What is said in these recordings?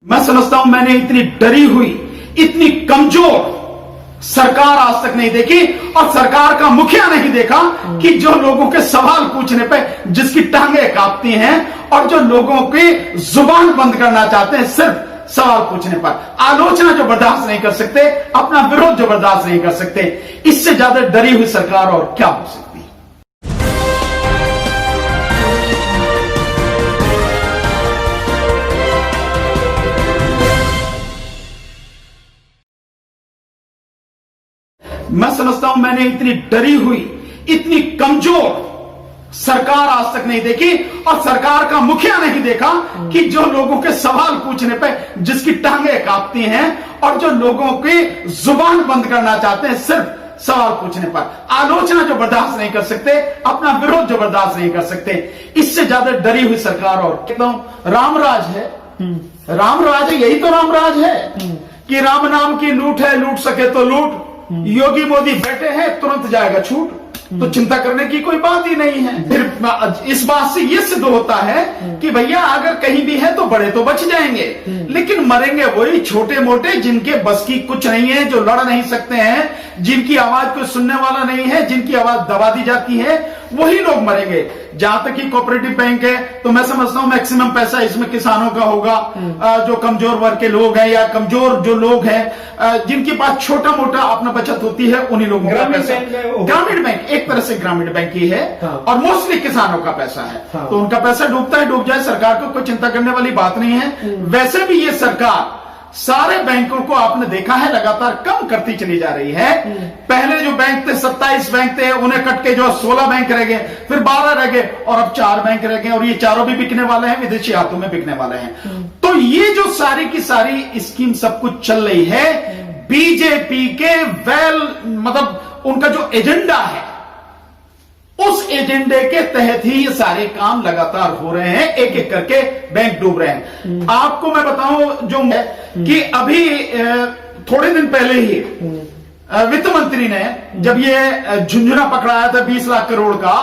मैं समझता हूं मैंने इतनी डरी हुई, इतनी कमजोर सरकार आज तक नहीं देखी और सरकार का मुखिया नहीं देखा कि जो लोगों के सवाल पूछने पे जिसकी टांगे कांपती हैं और जो लोगों की जुबान बंद करना चाहते हैं सिर्फ सवाल पूछने पर, आलोचना जो बर्दाश्त नहीं कर सकते, अपना विरोध जो बर्दाश्त नहीं कर सकते, इससे ज्यादा डरी हुई सरकार और क्या हो सकती है। मैं समझता हूं मैंने इतनी डरी हुई, इतनी कमजोर सरकार आज तक नहीं देखी और सरकार का मुखिया नहीं देखा कि जो लोगों के सवाल पूछने पे जिसकी टांगे कांपती हैं और जो लोगों की जुबान बंद करना चाहते हैं सिर्फ सवाल पूछने पर, आलोचना जो बर्दाश्त नहीं कर सकते, अपना विरोध जो बर्दाश्त नहीं कर सकते, इससे ज्यादा डरी हुई सरकार और एकदम रामराज है। रामराज है, यही तो रामराज है कि राम नाम की लूट है, लूट सके तो लूट, योगी मोदी बैठे हैं तुरंत जाएगा छूट, तो चिंता करने की कोई बात ही नहीं है। फिर इस बात से यह सिद्ध होता है कि भैया अगर कहीं भी है तो बड़े तो बच जाएंगे, लेकिन मरेंगे वही छोटे मोटे जिनके बस की कुछ नहीं है, जो लड़ नहीं सकते हैं, जिनकी आवाज कोई सुनने वाला नहीं है, जिनकी आवाज दबा दी जाती है, वही लोग मरेंगे। जहां तक कि कोऑपरेटिव बैंक है तो मैं समझता हूं मैक्सिमम पैसा इसमें किसानों का होगा, जो कमजोर वर्ग के लोग हैं या कमजोर जो लोग हैं जिनके पास छोटा मोटा अपना बचत होती है, उन्हीं लोगों का पैसा। ग्रामीण बैंक एक तरह से ग्रामीण बैंक ही है और मोस्टली किसानों का पैसा है, तो उनका पैसा डूबता है, डूब जाए, सरकार को कोई चिंता करने वाली बात नहीं है। वैसे भी ये सरकार सारे बैंकों को आपने देखा है लगातार कम करती चली जा रही है। पहले जो बैंक थे 27 बैंक थे, उन्हें कट के जो 16 बैंक रह गए, फिर 12 रह गए और अब 4 बैंक रह गए और ये चारों भी बिकने वाले हैं, विदेशी हाथों में बिकने वाले हैं। तो ये जो सारी की सारी स्कीम सब कुछ चल रही है बीजेपी के मतलब उनका जो एजेंडा है उस एजेंडे के तहत ही ये सारे काम लगातार हो रहे हैं, एक एक करके बैंक डूब रहे हैं। आपको मैं बताऊं जो कि अभी थोड़े दिन पहले ही वित्त मंत्री ने जब ये झुंझुना पकड़ाया था 20 लाख करोड़ का,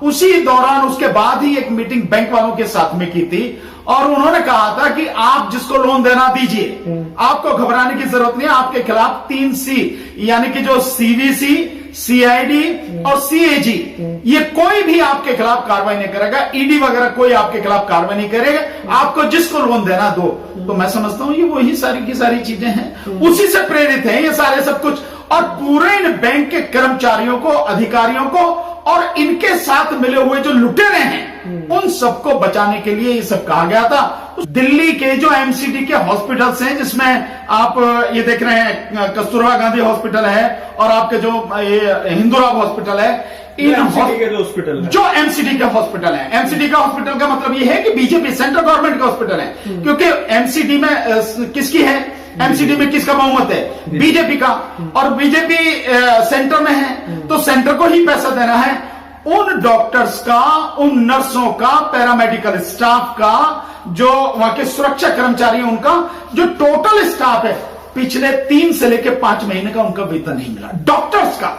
उसी दौरान उसके बाद ही एक मीटिंग बैंक वालों के साथ में की थी और उन्होंने कहा था कि आप जिसको लोन देना दीजिए, आपको घबराने की जरूरत नहीं है, आपके खिलाफ 3 C यानी कि जो CVC, CID और CAG ये कोई भी आपके खिलाफ कार्रवाई नहीं करेगा, ED वगैरह कोई आपके खिलाफ कार्रवाई नहीं करेगा, आपको जिसको लोन देना दो। तो मैं समझता हूं ये वही सारी की सारी चीजें हैं, उसी से प्रेरित है ये सारे सब कुछ। और पूरे इन बैंक के कर्मचारियों को, अधिकारियों को और इनके साथ मिले हुए जो लुटेरे हैं उन सबको बचाने के लिए ये सब कहा गया था। दिल्ली के जो MCD के हॉस्पिटल्स हैं जिसमें आप ये देख रहे हैं कस्तूरबा गांधी हॉस्पिटल है और आपके जो ये हिंदूराव हॉस्पिटल है, इन हॉस्पिटल जो MCD के हॉस्पिटल है, MCD का हॉस्पिटल का मतलब ये है कि बीजेपी सेंट्रल गवर्नमेंट का हॉस्पिटल है, क्योंकि MCD में किसकी है, MCD में किसका बहुमत है, बीजेपी का, और बीजेपी सेंटर में है तो सेंटर को ही पैसा देना है। उन डॉक्टर्स का, उन नर्सों का, पैरामेडिकल स्टाफ का, जो वहां के सुरक्षा कर्मचारी, उनका जो टोटल स्टाफ है, पिछले 3 से लेकर 5 महीने का उनका वेतन नहीं मिला डॉक्टर्स का।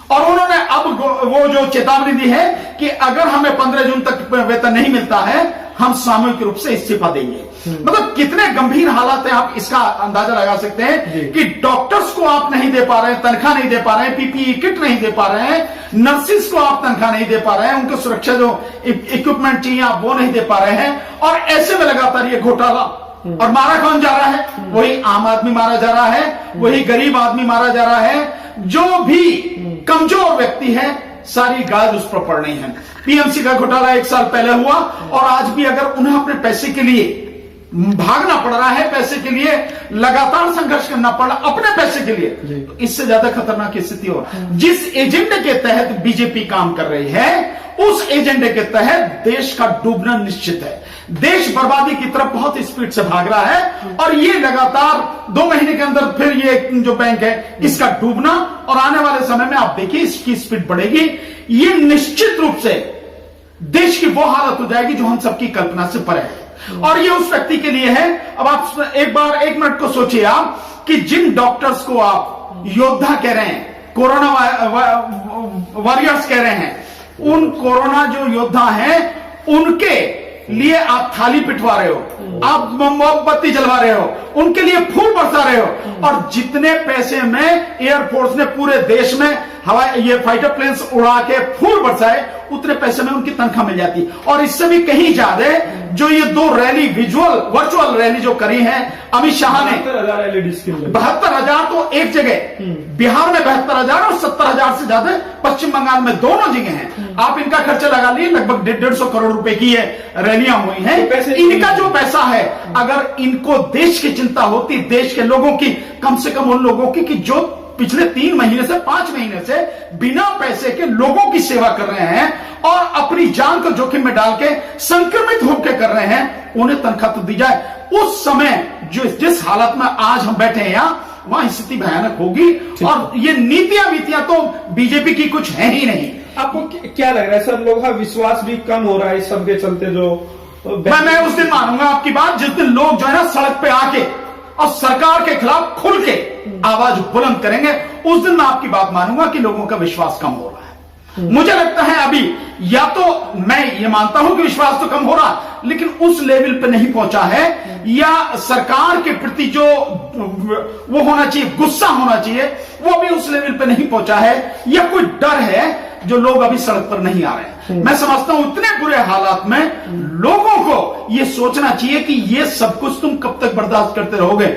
और उन्होंने अब वो जो चेतावनी दी है कि अगर हमें 15 जून तक वेतन नहीं मिलता है हम सामूहिक रूप से इस्तीफा देंगे। मतलब कितने गंभीर हालात हैं, आप इसका अंदाजा लगा सकते हैं कि डॉक्टर्स को आप नहीं दे पा रहे हैं, तनख्वाह नहीं दे पा रहे हैं, PPE किट नहीं दे पा रहे हैं, नर्सिस को आप तनख्वाह नहीं दे पा रहे हैं, उनको सुरक्षा जो इक्विपमेंट चाहिए आप वो नहीं दे पा रहे हैं, और ऐसे में लगातार ये घोटाला। और मारा कौन जा रहा है, वही आम आदमी मारा जा रहा है, वही गरीब आदमी मारा जा रहा है, जो भी कमजोर व्यक्ति है सारी गाज उस पर पड़ रही है। PMC का घोटाला 1 साल पहले हुआ और आज भी अगर उन्हें अपने पैसे के लिए भागना पड़ रहा है, पैसे के लिए लगातार संघर्ष करना पड़ रहा अपने पैसे के लिए, तो इससे ज्यादा खतरनाक स्थिति हो। जिस एजेंडे के तहत बीजेपी काम कर रही है उस एजेंडे के तहत देश का डूबना निश्चित है। देश बर्बादी की तरफ बहुत स्पीड से भाग रहा है और ये लगातार 2 महीने के अंदर फिर ये जो बैंक है इसका डूबना, और आने वाले समय में आप देखिए इसकी स्पीड बढ़ेगी। ये निश्चित रूप से देश की वो हालत हो जाएगी जो हम सबकी कल्पना से परे है, और ये उस व्यक्ति के लिए है। अब आप एक मिनट को सोचिए आप कि जिन डॉक्टर्स को आप योद्धा कह रहे हैं, कोरोना वॉरियर्स कह रहे हैं, उन कोरोना जो योद्धा हैं उनके लिए आप थाली पिटवा रहे हो, आप मोमबत्ती जलवा रहे हो, उनके लिए फूल बरसा रहे हो, और जितने पैसे में एयरफोर्स ने पूरे देश में हवाई ये फाइटर प्लेन्स उड़ा के फूल बरसाए, उतने पैसे में उनकी तनख्वाह मिल जाती। और इससे भी कहीं ज्यादा जो ये 2 रैली वर्चुअल रैली जो करी है अमित शाह ने, 72,000 तो एक जगह बिहार में 72,000 और 70,000 से ज्यादा पश्चिम बंगाल में, दोनों जगह हैं। आप इनका खर्चा लगा लिए, लगभग 150 करोड़ रुपए की ये रैलियां हुई हैं। इनका जो पैसा है, अगर इनको देश की चिंता होती, देश के लोगों की, कम से कम उन लोगों की कि जो पिछले 3 महीने से 5 महीने से बिना पैसे के लोगों की सेवा कर रहे हैं और अपनी जान को जोखिम में डाल के संक्रमित होकर कर रहे हैं, उन्हें तनख्वाह तो दी जाए। उस समय जिस हालत में आज हम बैठे हैं यहां, वहां स्थिति भयानक होगी। और ये नीतियां तो बीजेपी की कुछ है ही नहीं। आपको क्या लग रहा है सर, लोगों का विश्वास भी कम हो रहा है इस सब के चलते? जो मैं उस दिन मानूंगा आपकी बात, जिस दिन लोग जो है ना सड़क पे आके और सरकार के खिलाफ खुल के आवाज बुलंद करेंगे, उस दिन मैं आपकी बात मानूंगा कि लोगों का विश्वास कम हो रहा है। मुझे लगता है अभी, या तो मैं ये मानता हूं कि विश्वास तो कम हो रहा, लेकिन उस लेवल पे नहीं पहुंचा है, या सरकार के प्रति जो वो होना चाहिए, गुस्सा होना चाहिए, वो भी उस लेवल पे नहीं पहुंचा है, या कोई डर है जो लोग अभी सड़क पर नहीं आ रहे हैं। मैं समझता हूं इतने बुरे हालात में लोगों को ये सोचना चाहिए कि ये सब कुछ तुम कब तक बर्दाश्त करते रहोगे,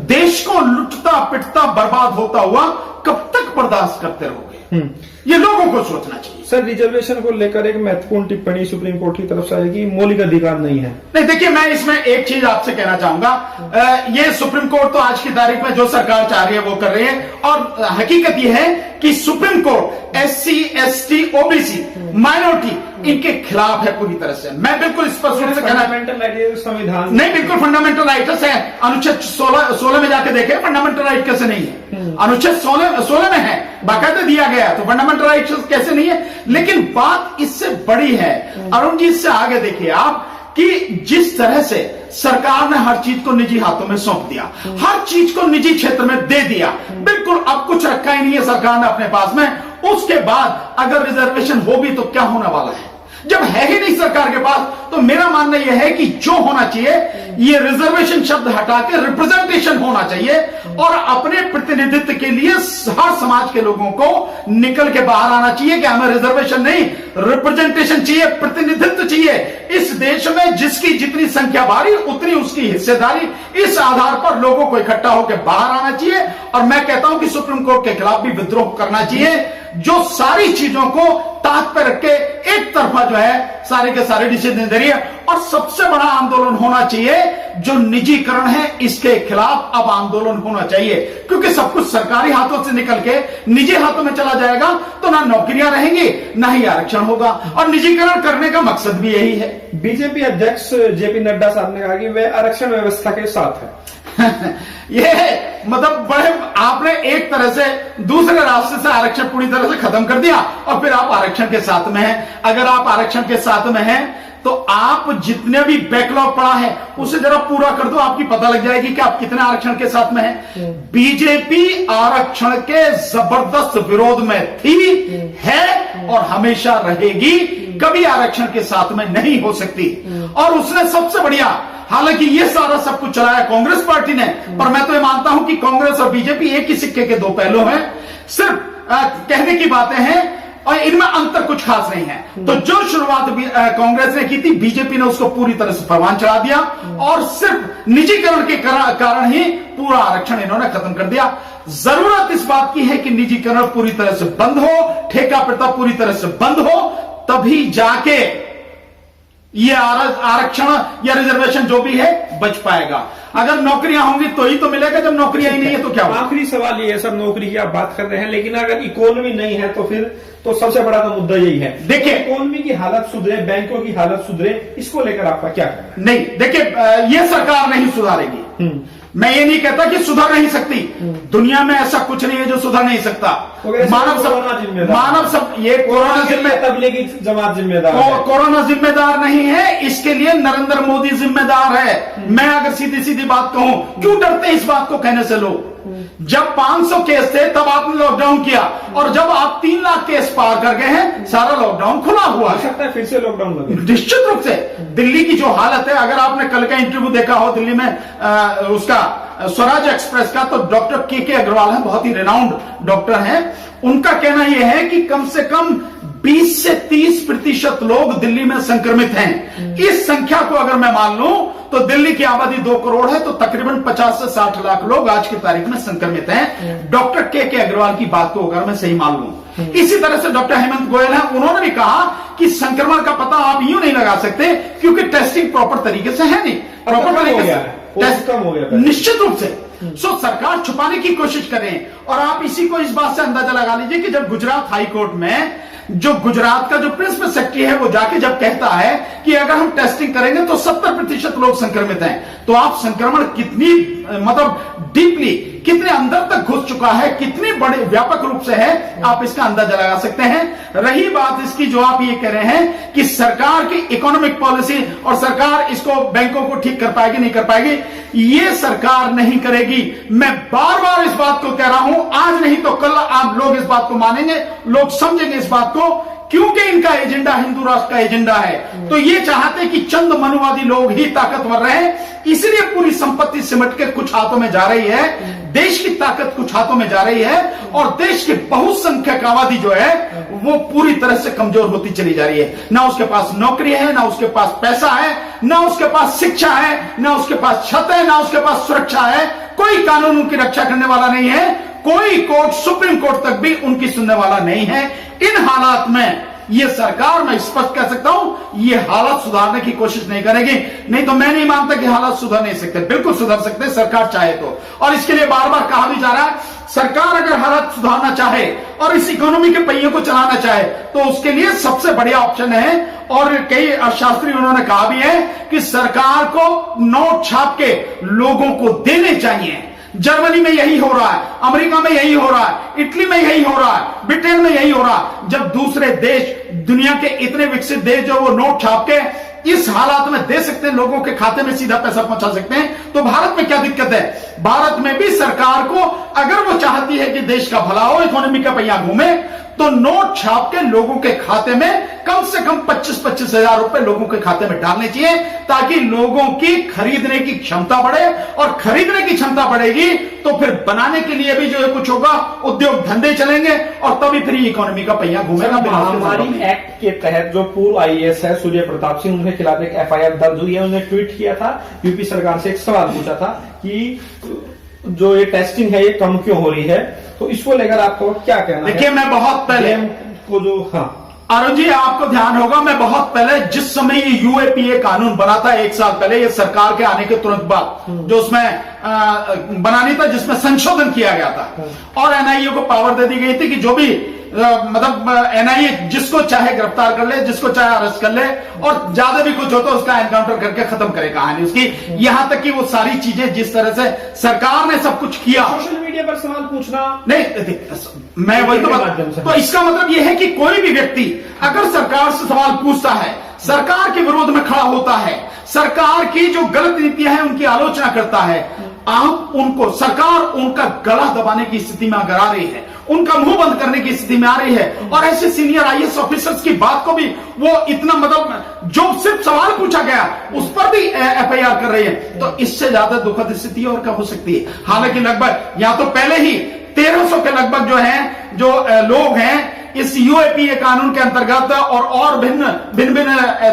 देश को लुटता पिटता बर्बाद होता हुआ कब तक बर्दाश्त करते रहोगे, ये लोगों को सोचना चाहिए। सर, रिजर्वेशन को लेकर एक महत्वपूर्ण टिप्पणी सुप्रीम कोर्ट की तरफ से आएगी, मौलिक अधिकार नहीं है। नहीं, देखिए, मैं इसमें एक चीज आपसे कहना चाहूंगा, ये सुप्रीम कोर्ट तो आज की तारीख में जो सरकार चाह रही है वो कर रही है, और हकीकत ये है कि supreme court SC, ST, OBC, minority, इनके खिलाफ है पूरी तरह से। मैं बिल्कुल स्पष्ट रूप से कहना, फंडामेंटल राइट संविधान नहीं, बिल्कुल फंडामेंटल राइट्स है। अनुच्छेद 16 में जाके देखें, फंडामेंटल राइट कैसे नहीं है। अनुच्छेद 16 में है, बाकायदा दिया गया, तो फंडामेंटल राइट कैसे नहीं है। लेकिन बात इससे बड़ी है अरुण जी, इससे आगे देखिए आप कि जिस तरह से सरकार ने हर चीज को निजी हाथों में सौंप दिया, हर चीज को निजी क्षेत्र में दे दिया, बिल्कुल अब कुछ रखा ही नहीं है सरकार ने अपने पास में। उसके बाद अगर रिजर्वेशन हो भी तो क्या होने वाला है, जब है ही नहीं सरकार के पास। तो मेरा मानना यह है कि जो होना चाहिए, ये रिजर्वेशन शब्द हटा के रिप्रेजेंटेशन होना चाहिए, और अपने प्रतिनिधित्व के लिए हर समाज के लोगों को निकल के बाहर आना चाहिए कि हमें रिजर्वेशन नहीं, रिप्रेजेंटेशन चाहिए, प्रतिनिधित्व चाहिए। इस देश में जिसकी जितनी संख्या भारी उतनी उसकी हिस्सेदारी, इस आधार पर लोगों को इकट्ठा होकर बाहर आना चाहिए। और मैं कहता हूं कि सुप्रीम कोर्ट के खिलाफ भी विद्रोह करना चाहिए, जो सारी चीजों को ताक पर रख के एक तरफा जो है सारे के सारे डिसीजन दे रही है। और सबसे बड़ा आंदोलन होना चाहिए जो निजीकरण है, इसके खिलाफ अब आंदोलन होना चाहिए, क्योंकि सब कुछ सरकारी हाथों से निकल के निजी हाथों में चला जाएगा तो ना नौकरियां रहेंगी, ना ही आरक्षण होगा। और निजीकरण करने का मकसद भी यही है। बीजेपी अध्यक्ष JP नड्डा साहब ने कहा कि वे आरक्षण व्यवस्था के साथ है। ये मतलब बड़े, आपने एक तरह से दूसरे रास्ते से आरक्षण पूरी तरह से खत्म कर दिया, और फिर आप आरक्षण के साथ में हैं। अगर आप आरक्षण के साथ में हैं तो आप जितने भी बैकलॉग पड़ा है उसे जरा पूरा कर दो, आपकी पता लग जाएगी कि आप कितने आरक्षण के साथ में हैं। बीजेपी आरक्षण के जबरदस्त विरोध में थी, है और हमेशा रहेगी, कभी आरक्षण के साथ में नहीं हो सकती। और उसने सबसे बढ़िया, हालांकि ये सारा सब कुछ चलाया कांग्रेस पार्टी ने, पर मैं तो ये मानता हूं कि कांग्रेस और बीजेपी एक ही सिक्के के दो पहलू हैं, सिर्फ कहने की बातें हैं और इनमें अंतर कुछ खास नहीं है। तो जो शुरुआत कांग्रेस ने की थी, बीजेपी ने उसको पूरी तरह से परवान चढ़ा दिया, और सिर्फ निजीकरण के कारण ही पूरा आरक्षण इन्होंने खत्म कर दिया। जरूरत इस बात की है कि निजीकरण पूरी तरह से बंद हो, ठेका प्रथा पूरी तरह से बंद हो, तभी जाके ये आरक्षण या रिजर्वेशन जो भी है बच पाएगा। अगर नौकरियां होंगी तो ही तो मिलेगा, जब नौकरियां ही नहीं है तो क्या होगा। आखिरी सवाल ये है सर, नौकरी की आप बात कर रहे हैं, लेकिन अगर इकोनॉमी नहीं है तो फिर तो सबसे बड़ा तो मुद्दा यही है। देखिए, इकोनॉमी की हालत सुधरे, बैंकों की हालत सुधरे, इसको लेकर आपका क्या कहना है? नहीं, देखिए, ये सरकार नहीं सुधारेगी। मैं ये नहीं कहता कि सुधर नहीं सकती, दुनिया में ऐसा कुछ नहीं है जो सुधर नहीं सकता। मानव सब ये कोरोना तबलीगी जमात जिम्मेदार है, कोरोना जिम्मेदार नहीं है, इसके लिए नरेंद्र मोदी जिम्मेदार है। मैं अगर सीधी सीधी बात कहूं, क्यों डरते इस बात को कहने से लोग? जब 500 केस थे तब आपने लॉकडाउन किया, और जब आप 3 लाख केस पार कर गए हैं सारा लॉकडाउन खुला हुआ हो सकता है फिर से लॉकडाउन लगे। निश्चित रूप से दिल्ली की जो हालत है, अगर आपने कल का इंटरव्यू देखा हो दिल्ली में उसका स्वराज एक्सप्रेस का, तो डॉक्टर के अग्रवाल हैं, बहुत ही रिनाउंड डॉक्टर हैं, उनका कहना यह है कि कम से कम 20 से 30% लोग दिल्ली में संक्रमित हैं। इस संख्या को अगर मैं मान लूं तो दिल्ली की आबादी 2 करोड़ है, तो तकरीबन 50 से 60 लाख लोग आज की तारीख में संक्रमित हैं, डॉक्टर के अग्रवाल की बात को अगर मैं सही मान लूं। इसी तरह से डॉक्टर हेमंत गोयल हैं, उन्होंने भी कहा कि संक्रमण का पता आप यूं नहीं लगा सकते क्योंकि टेस्टिंग प्रॉपर तरीके से है नहीं, प्रॉपर तरीके से टेस्ट कम हो गया। निश्चित रूप से सरकार छुपाने की कोशिश करें, और आप इसी को इस बात से अंदाजा लगा लीजिए कि जब गुजरात हाई कोर्ट में जो गुजरात का जो प्रिंसिपल सेक्रेटरी है वो जाके जब कहता है कि अगर हम टेस्टिंग करेंगे तो 70% लोग संक्रमित हैं, तो आप संक्रमण कितनी मतलब डीपली, कितने अंदर तक घुस चुका है, कितनी बड़े व्यापक रूप से है, आप इसका अंदाजा लगा सकते हैं। रही बात इसकी जो आप ये कह रहे हैं कि सरकार की इकोनॉमिक पॉलिसी और सरकार इसको बैंकों को ठीक कर पाएगी नहीं कर पाएगी, ये सरकार नहीं करेगी। मैं बार बार इस बात को कह रहा हूं, आज नहीं तो कल आप लोग इस बात को मानेंगे, लोग समझेंगे इस बात को, क्योंकि इनका एजेंडा हिंदू राष्ट्र का एजेंडा है। तो ये चाहते कि चंद मनुवादी लोग ही ताकतवर रहे, इसलिए पूरी संपत्ति सिमट के कुछ हाथों में जा रही है, देश की ताकत कुछ हाथों में जा रही है, और देश की बहुसंख्यक आबादी जो है वो पूरी तरह से कमजोर होती चली जा रही है। ना उसके पास नौकरी है, ना उसके पास पैसा है, ना उसके पास शिक्षा है, ना उसके पास छत है, ना उसके पास सुरक्षा है, कोई कानून उनकी रक्षा करने वाला नहीं है, कोई कोर्ट, सुप्रीम कोर्ट तक भी उनकी सुनने वाला नहीं है। इन हालात में ये सरकार, मैं स्पष्ट कह सकता हूं, ये हालत सुधारने की कोशिश नहीं करेगी। नहीं तो मैं नहीं मानता कि हालत सुधर नहीं सकते, बिल्कुल सुधर सकते सरकार चाहे तो, और इसके लिए बार बार कहा भी जा रहा है, सरकार अगर हालत सुधारना चाहे और इस इकोनॉमी के पहिए को चलाना चाहे तो उसके लिए सबसे बढ़िया ऑप्शन है, और कई अर्थशास्त्री उन्होंने कहा भी है कि सरकार को नोट छाप के लोगों को देने चाहिए। जर्मनी में यही हो रहा है, अमेरिका में यही हो रहा है, इटली में यही हो रहा है, ब्रिटेन में यही हो रहा है। जब दूसरे देश, दुनिया के इतने विकसित देश जो वो नोट छाप के इस हालात में दे सकते हैं, लोगों के खाते में सीधा पैसा पहुंचा सकते हैं, तो भारत में क्या दिक्कत है? भारत में भी सरकार को अगर वो चाहती है कि देश का भला हो, इकोनॉमी का पहिया घूमे, तो नोट छाप के लोगों के खाते में कम से कम 25-25 हजार रुपए लोगों के खाते में डालने चाहिए, ताकि लोगों की खरीदने की क्षमता बढ़े, और खरीदने की क्षमता बढ़ेगी तो फिर बनाने के लिए भी जो है कुछ होगा, उद्योग धंधे चलेंगे, और तभी फिर इकोनॉमी का पहिया घूमेगा। महामारी एक्ट के तहत जो पूर्व IAS है सूर्य प्रताप सिंह, उनके खिलाफ एक FIR दर्ज हुई है। उन्होंने ट्वीट किया था, यूपी सरकार से एक सवाल पूछा था कि जो ये टेस्टिंग है ये कम क्यों हो रही है, तो इसको लेकर आपको क्या कहना है? देखिए, मैं बहुत पहले को जो अरुण जी, आपको ध्यान होगा, मैं बहुत पहले जिस समय ये UAPA कानून बना था 1 साल पहले, ये सरकार के आने के तुरंत बाद जो उसमें बनानी था, जिसमें संशोधन किया गया था, और NIA को पावर दे दी गई थी कि जो भी मतलब NIA जिसको चाहे गिरफ्तार कर ले, जिसको चाहे अरेस्ट कर ले, और ज्यादा भी कुछ हो तो उसका एनकाउंटर करके खत्म करे कहानी उसकी। यहां तक कि वो सारी चीजें जिस तरह से सरकार ने सब कुछ किया, सोशल मीडिया पर सवाल पूछना नहीं, मैं वही तो इसका मतलब यह है कि कोई भी व्यक्ति अगर सरकार से सवाल पूछता है, सरकार के विरोध में खड़ा होता है, सरकार की जो गलत नीतियां हैं उनकी आलोचना करता है, आप उनको, सरकार उनका गला दबाने की स्थिति में अगर आ रही है, उनका मुंह बंद करने की स्थिति में आ रही है, और ऐसे सीनियर IAS ऑफिसर्स की बात को भी वो इतना मतलब जो सिर्फ सवाल पूछा गया उस पर भी FIR कर रही है, तो इससे ज्यादा दुखद स्थिति और क्या हो सकती है? हालांकि लगभग या तो पहले ही 1300 के लगभग जो है जो लोग हैं इस UAPA कानून के अंतर्गत और भिन्न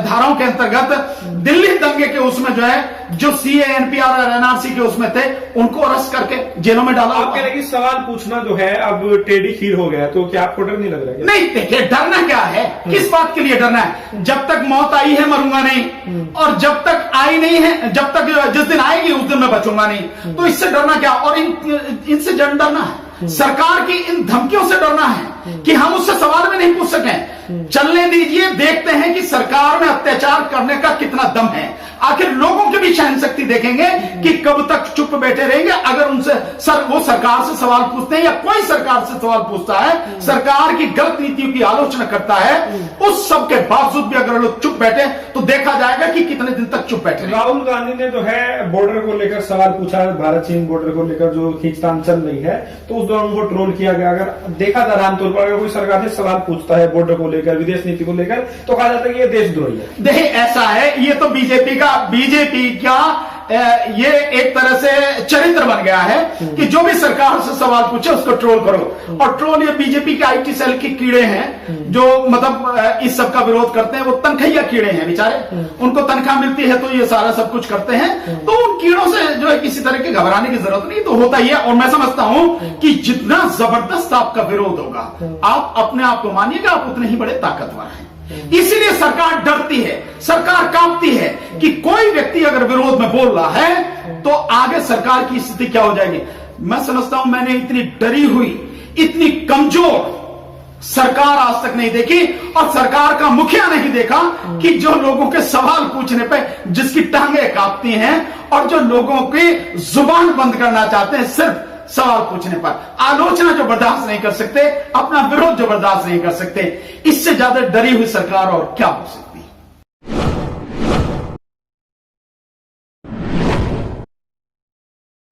धाराओं के अंतर्गत दिल्ली दंगे के उसमें जो है, जो CA, NPR और NRC के उसमें थे, उनको अरेस्ट करके जेलों में डाला। आप कह रहे हैं कि सवाल पूछना जो है अब टेढ़ी खीर हो गया, तो क्या आपको डर नहीं लग रहा है? नहीं, देखिए, डरना क्या है, किस बात के लिए डरना है? जब तक मौत आई है मरूंगा नहीं, और जब तक आई नहीं है, जब तक जिस दिन आएगी उस दिन मैं बचूंगा नहीं, तो इससे डरना क्या? और इनसे डरना है, सरकार की इन धमकियों से डरना है कि हम उससे सवाल में नहीं पूछ सकें। चलने दीजिए, देखते हैं कि सरकार में अत्याचार करने का कितना दम है। आखिर लोगों की भी सहन शक्ति देखेंगे कि कब तक चुप बैठे रहेंगे। अगर उनसे वो सरकार से सवाल पूछते हैं या कोई सरकार से सवाल पूछता है, सरकार की गलत नीतियों की आलोचना करता है, उस सब के बावजूद भी अगर लोग चुप बैठे तो देखा जाएगा कि कितने दिन तक चुप बैठे। राहुल गांधी ने जो है बॉर्डर को लेकर सवाल पूछा, भारत चीन बॉर्डर को लेकर जो खींचतान चल रही है, तो उस दौरान उनको ट्रोल किया गया। अगर देखा था आमतौर पर अगर कोई सरकार से सवाल पूछता है बॉर्डर को लेकर, विदेश नीति को लेकर, तो कहा जाता है कि ये देशद्रोही है। देखिए ऐसा है, ये तो बीजेपी का ये एक तरह से चरित्र बन गया है कि जो भी सरकार से सवाल पूछे उसको ट्रोल करो। और ट्रोल ये बीजेपी के आईटी सेल के कीड़े हैं जो मतलब इस सब का विरोध करते हैं। वो तनख्वाहिया कीड़े हैं बेचारे, उनको तनख्वाह मिलती है तो ये सारा सब कुछ करते हैं। तो उन कीड़ों से जो है किसी तरह के घबराने की जरूरत नहीं, तो होता ही है। और मैं समझता हूं कि जितना जबरदस्त आपका विरोध होगा, आप अपने आप को मानिएगा आप उतने ही बड़े ताकतवर हैं। इसीलिए सरकार डरती है, सरकार कांपती है कि कोई व्यक्ति अगर विरोध में बोल रहा है तो आगे सरकार की स्थिति क्या हो जाएगी। मैं समझता हूं मैंने इतनी डरी हुई, इतनी कमजोर सरकार आज तक नहीं देखी, और सरकार का मुखिया नहीं देखा कि जो लोगों के सवाल पूछने पे जिसकी टांगे कांपती हैं और जो लोगों की जुबान बंद करना चाहते हैं सिर्फ सवाल पूछने पर। आलोचना जो बर्दाश्त नहीं कर सकते, अपना विरोध जो बर्दाश्त नहीं कर सकते, इससे ज्यादा डरी हुई सरकार और क्या हो सकती है।